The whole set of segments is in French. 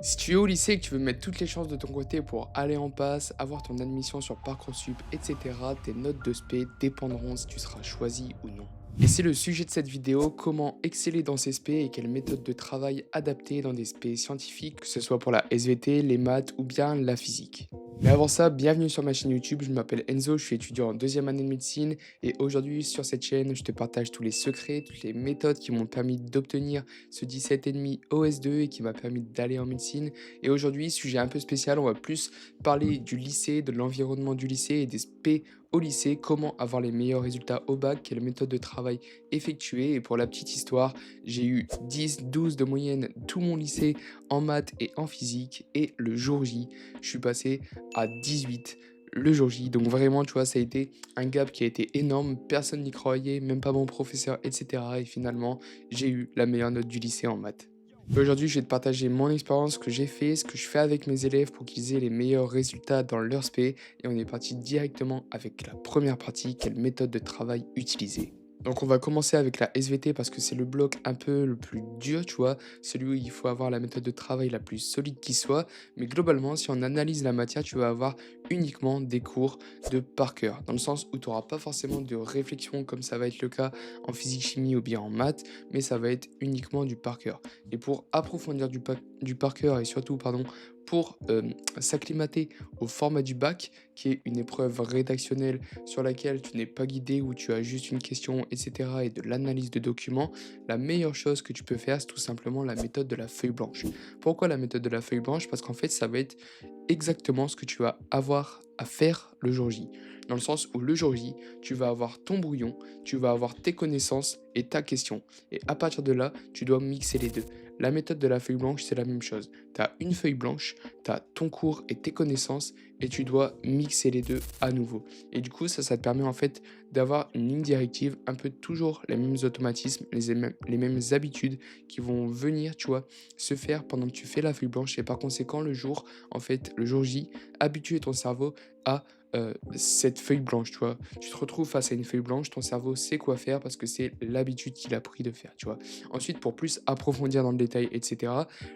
Si tu es au lycée et que tu veux mettre toutes les chances de ton côté pour aller en passe, avoir ton admission sur Parcoursup, etc., tes notes de spé dépendront si tu seras choisi ou non. Et c'est le sujet de cette vidéo, comment exceller dans ces spé et quelles méthodes de travail adapter dans des spé scientifiques, que ce soit pour la SVT, les maths ou bien la physique. Mais avant ça, bienvenue sur ma chaîne YouTube, je m'appelle Enzo, je suis étudiant en deuxième année de médecine et aujourd'hui sur cette chaîne, je te partage tous les secrets, toutes les méthodes qui m'ont permis d'obtenir ce 17,5 OS2 et qui m'a permis d'aller en médecine. Et aujourd'hui, sujet un peu spécial, on va plus parler du lycée, de l'environnement du lycée et des spé au lycée, comment avoir les meilleurs résultats au bac, quelle méthode de travail effectuer. Et pour la petite histoire, j'ai eu 10, 12 de moyenne tout mon lycée en maths et en physique. Et le jour J, je suis passé à 18 le jour J. Donc vraiment, tu vois, ça a été un gap qui a été énorme. Personne n'y croyait, même pas mon professeur, etc. Et finalement, j'ai eu la meilleure note du lycée en maths. Aujourd'hui, je vais te partager mon expérience, ce que j'ai fait, ce que je fais avec mes élèves pour qu'ils aient les meilleurs résultats dans leur spé. Et on est parti directement avec la première partie, quelle méthode de travail utiliser. Donc on va commencer avec la SVT parce que c'est le bloc un peu le plus dur, tu vois, celui où il faut avoir la méthode de travail la plus solide qui soit. Mais globalement, si on analyse la matière, tu vas avoir uniquement des cours de par cœur, dans le sens où tu n'auras pas forcément de réflexion comme ça va être le cas en physique, chimie ou bien en maths, mais ça va être uniquement du par cœur. Et pour approfondir du par cœur et surtout, pardon, pour s'acclimater au format du bac, qui est une épreuve rédactionnelle sur laquelle tu n'es pas guidé, où tu as juste une question, etc., et de l'analyse de documents, la meilleure chose que tu peux faire, c'est tout simplement la méthode de la feuille blanche. Pourquoi la méthode de la feuille blanche? Parce qu'en fait, ça va être exactement ce que tu vas avoir à faire le jour J. Dans le sens où le jour J, tu vas avoir ton brouillon, tu vas avoir tes connaissances et ta question. Et à partir de là, tu dois mixer les deux. La méthode de la feuille blanche, c'est la même chose. Tu as une feuille blanche, tu as ton cours et tes connaissances et tu dois mixer les deux à nouveau. Et du coup, ça te permet en fait d'avoir une ligne directive, un peu toujours les mêmes automatismes, les mêmes habitudes qui vont venir, tu vois, se faire pendant que tu fais la feuille blanche. Et par conséquent, le jour, en fait, le jour J, habituer ton cerveau à cette feuille blanche, tu vois. Tu te retrouves face à une feuille blanche, ton cerveau sait quoi faire parce que c'est l'habitude qu'il a pris de faire, tu vois. Ensuite, pour plus approfondir dans le détail, etc.,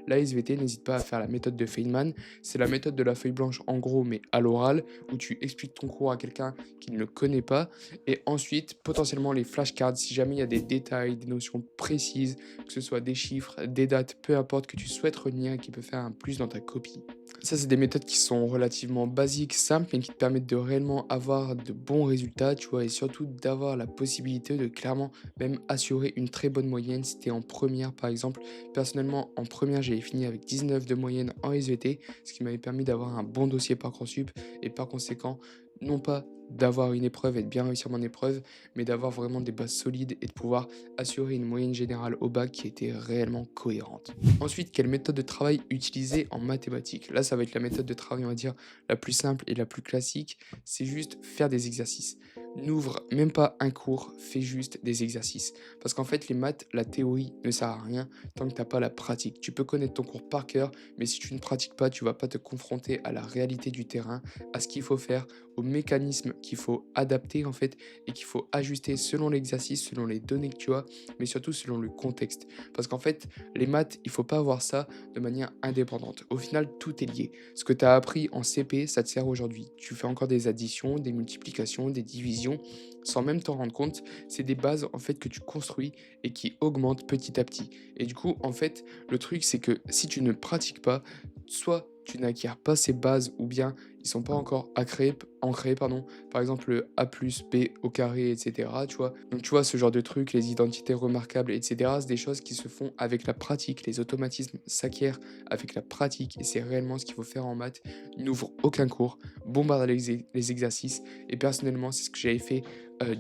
la SVT, n'hésite pas à faire la méthode de Feynman. C'est la méthode de la feuille blanche en gros, mais à l'oral, où tu expliques ton cours à quelqu'un qui ne le connaît pas. Et ensuite, potentiellement les flashcards, si jamais il y a des détails, des notions précises, que ce soit des chiffres, des dates, peu importe, que tu souhaites retenir et qui peut faire un plus dans ta copie. Ça, c'est des méthodes qui sont relativement basiques, simples, mais qui te permettent de réellement avoir de bons résultats, tu vois, et surtout d'avoir la possibilité de clairement même assurer une très bonne moyenne si tu es en première, par exemple. Personnellement, en première, j'ai fini avec 19 de moyenne en SVT, ce qui m'avait permis d'avoir un bon dossier Parcoursup et par conséquent, non pas d'avoir une épreuve et de bien réussir mon épreuve, mais d'avoir vraiment des bases solides et de pouvoir assurer une moyenne générale au bac qui était réellement cohérente. Ensuite, quelle méthode de travail utiliser en mathématiques? Là, ça va être la méthode de travail, on va dire, la plus simple et la plus classique. C'est juste faire des exercices. N'ouvre même pas un cours, fais juste des exercices. Parce qu'en fait, les maths, la théorie ne sert à rien tant que tu n'as pas la pratique. Tu peux connaître ton cours par cœur, mais si tu ne pratiques pas, tu vas pas te confronter à la réalité du terrain, à ce qu'il faut faire, aux mécanismes qu'il faut adapter en fait, et qu'il faut ajuster selon l'exercice, selon les données que tu as, mais surtout selon le contexte. Parce qu'en fait, les maths, il faut pas voir ça de manière indépendante. Au final, tout est lié. Ce que tu as appris en CP, ça te sert aujourd'hui. Tu fais encore des additions, des multiplications, des divisions, sans même t'en rendre compte. C'est des bases en fait que tu construis et qui augmentent petit à petit. Et du coup, en fait, le truc, c'est que si tu ne pratiques pas, soit tu n'acquiers pas ces bases ou bien ils sont pas encore ancrés, pardon. Par exemple, le A plus B au carré, etc. Tu vois. Donc, tu vois, ce genre de trucs, les identités remarquables, etc., c'est des choses qui se font avec la pratique. Les automatismes s'acquièrent avec la pratique et c'est réellement ce qu'il faut faire en maths. N'ouvre aucun cours, bombarde les exercices et personnellement, c'est ce que j'avais fait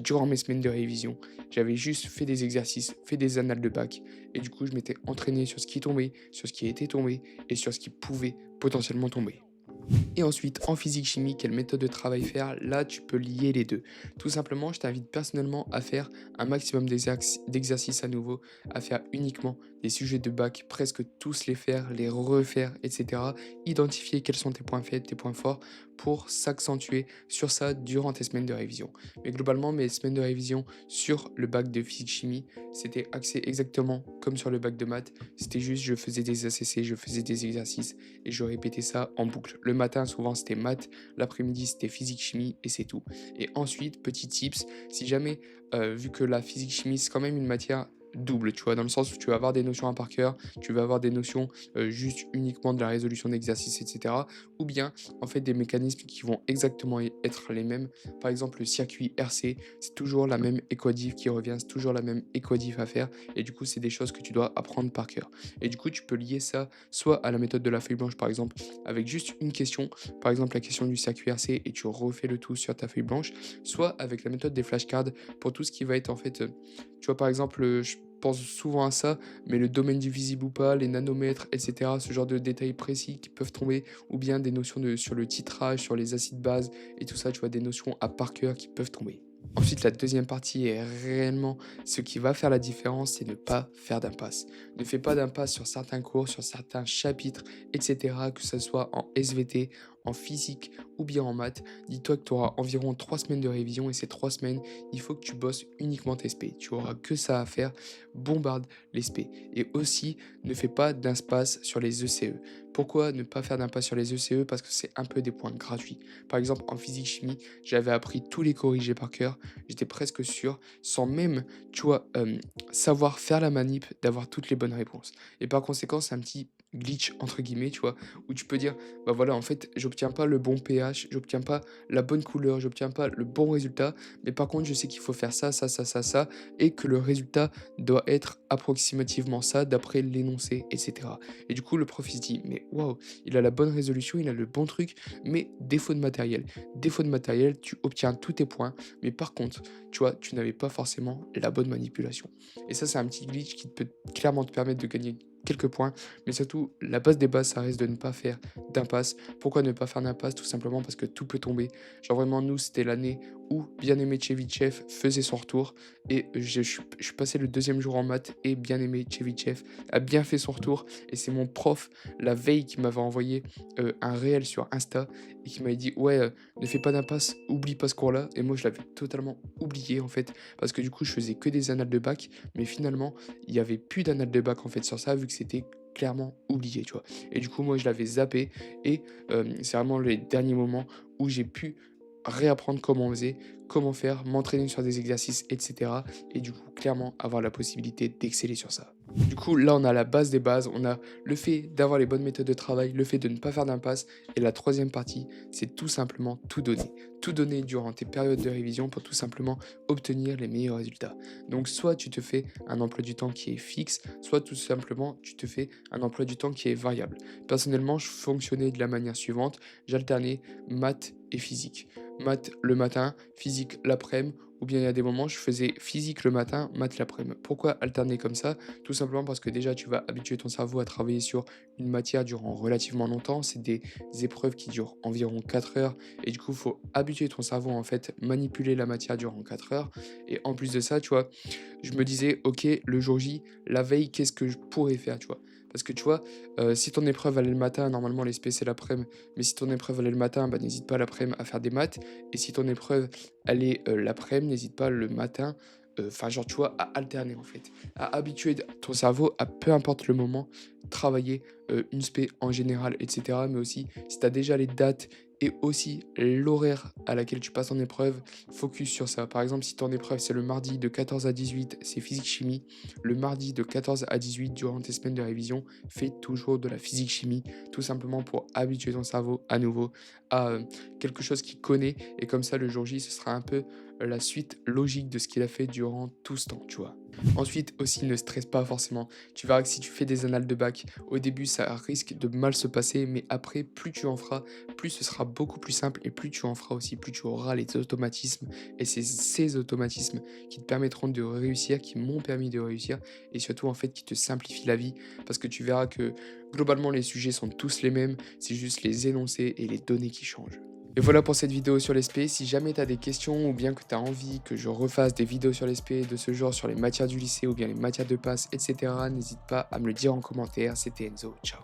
durant mes semaines de révision. J'avais juste fait des exercices, fait des annales de bac et du coup, je m'étais entraîné sur ce qui tombait, sur ce qui était tombé et sur ce qui pouvait potentiellement tomber. Et ensuite, en physique-chimie, quelle méthode de travail faire? Là, tu peux lier les deux. Tout simplement, je t'invite personnellement à faire un maximum d'exercices à nouveau, à faire uniquement des sujets de bac, presque tous les faire, les refaire, etc. Identifier quels sont tes points faibles, tes points forts, pour s'accentuer sur ça durant tes semaines de révision. Mais globalement, mes semaines de révision sur le bac de physique-chimie, c'était axé exactement comme sur le bac de maths. C'était juste, je faisais des ACC, je faisais des exercices et je répétais ça en boucle. Le matin, souvent, c'était maths, l'après-midi, c'était physique-chimie et c'est tout. Et ensuite, petit tips, si jamais, vu que la physique-chimie, c'est quand même une matière double, tu vois, dans le sens où tu vas avoir des notions à par cœur, tu vas avoir des notions juste uniquement de la résolution d'exercices, etc. Ou bien, en fait, des mécanismes qui vont exactement être les mêmes. Par exemple, le circuit RC, c'est toujours la même équadive qui revient, c'est toujours la même équadive à faire. Et du coup, c'est des choses que tu dois apprendre par cœur. Et du coup, tu peux lier ça soit à la méthode de la feuille blanche, par exemple, avec juste une question, par exemple la question du circuit RC, et tu refais le tout sur ta feuille blanche, soit avec la méthode des flashcards pour tout ce qui va être en fait, tu vois, par exemple, je pense souvent à ça, mais le domaine divisible ou pas, les nanomètres, etc., ce genre de détails précis qui peuvent tomber, ou bien des notions sur le titrage, sur les acides bases et tout ça, tu vois, des notions à par cœur qui peuvent tomber. Ensuite, la deuxième partie est réellement ce qui va faire la différence, c'est ne pas faire d'impasse. Ne fais pas d'impasse sur certains cours, sur certains chapitres, etc., que ce soit en SVT, en physique ou bien en maths. Dis-toi que tu auras environ 3 semaines de révision et ces 3 semaines, il faut que tu bosses uniquement tes SP. Tu auras que ça à faire, bombarde les SP. Et aussi, ne fais pas d'impasse sur les ECE. Pourquoi ne pas faire d'impasse sur les ECE? Parce que c'est un peu des points gratuits. Par exemple, en physique-chimie, j'avais appris tous les corrigés par cœur, j'étais presque sûr, sans même, tu vois, savoir faire la manip, d'avoir toutes les bonnes réponses. Et par conséquent, c'est un petit glitch, entre guillemets, tu vois, où tu peux dire, bah voilà, en fait, j'obtiens pas le bon pH, j'obtiens pas la bonne couleur, j'obtiens pas le bon résultat, mais par contre, je sais qu'il faut faire ça, ça, ça, ça, ça, et que le résultat doit être approximativement ça, d'après l'énoncé, etc. Et du coup, le prof, il se dit, mais waouh, il a la bonne résolution, il a le bon truc, mais défaut de matériel. Défaut de matériel, tu obtiens tous tes points, mais par contre, tu vois, tu n'avais pas forcément la bonne manipulation. Et ça, c'est un petit glitch qui peut clairement te permettre de gagner quelques points, mais surtout, la base des bases, ça reste de ne pas faire d'impasse. Pourquoi ne pas faire d'impasse? Tout simplement parce que tout peut tomber. Genre vraiment, nous, c'était l'année où Bien-Aimé Tchevitchev faisait son retour, et je suis passé le deuxième jour en maths, et Bien-Aimé Tchevitchev a bien fait son retour, et c'est mon prof, la veille, qui m'avait envoyé un réel sur Insta, et qui m'avait dit, ouais, ne fais pas d'impasse, oublie pas ce cours-là, et moi, je l'avais totalement oublié, en fait, parce que du coup, je faisais que des annales de bac, mais finalement, il n'y avait plus d'annales de bac, en fait, sur ça, vu que c'était clairement oublié, tu vois. Et du coup, moi, je l'avais zappé, et c'est vraiment les derniers moments où j'ai pu réapprendre comment on faisait, comment faire, m'entraîner sur des exercices, etc. Et du coup, clairement, avoir la possibilité d'exceller sur ça. Du coup, là, on a la base des bases, on a le fait d'avoir les bonnes méthodes de travail, le fait de ne pas faire d'impasse, et la troisième partie, c'est tout simplement tout donner. Tout donner durant tes périodes de révision pour tout simplement obtenir les meilleurs résultats. Donc, soit tu te fais un emploi du temps qui est fixe, soit tout simplement tu te fais un emploi du temps qui est variable. Personnellement, je fonctionnais de la manière suivante, j'alternais maths et physique. Maths le matin, physique l'après-midi, ou bien il y a des moments je faisais physique le matin, maths l'après-midi. Pourquoi alterner comme ça? Tout simplement parce que déjà tu vas habituer ton cerveau à travailler sur une matière durant relativement longtemps. C'est des épreuves qui durent environ 4 heures, et du coup il faut habituer ton cerveau à en fait manipuler la matière durant 4 heures. Et en plus de ça, tu vois, je me disais, ok, le jour J, la veille, qu'est-ce que je pourrais faire, tu vois? Parce que tu vois, si ton épreuve elle est le matin, normalement les spé c'est l'après-midi, mais si ton épreuve elle est le matin, bah, n'hésite pas l'après-midi à faire des maths, et si ton épreuve elle est l'après-midi, n'hésite pas le matin, enfin genre tu vois, à alterner en fait, à habituer ton cerveau à peu importe le moment, travailler une spé en général, etc. Mais aussi, si tu as déjà les dates et aussi l'horaire à laquelle tu passes ton épreuve, focus sur ça. Par exemple, si ton épreuve c'est le mardi de 14 à 18, c'est physique-chimie, le mardi de 14 à 18, durant tes semaines de révision, fais toujours de la physique-chimie, tout simplement pour habituer ton cerveau à nouveau à quelque chose qu'il connaît, et comme ça le jour J, ce sera un peu la suite logique de ce qu'il a fait durant tout ce temps, tu vois. Ensuite aussi, ne stresse pas forcément. Tu verras que si tu fais des annales de bac, au début ça risque de mal se passer, mais après plus tu en feras, plus ce sera beaucoup plus simple, et plus tu en feras aussi, plus tu auras les automatismes, et c'est ces automatismes qui te permettront de réussir, qui m'ont permis de réussir, et surtout en fait qui te simplifient la vie, parce que tu verras que globalement les sujets sont tous les mêmes, c'est juste les énoncés et les données qui changent. Et voilà pour cette vidéo sur l'ESP. Si jamais tu as des questions, ou bien que tu as envie que je refasse des vidéos sur l'ESP de ce genre, sur les matières du lycée ou bien les matières de passe, etc., n'hésite pas à me le dire en commentaire. C'était Enzo, ciao.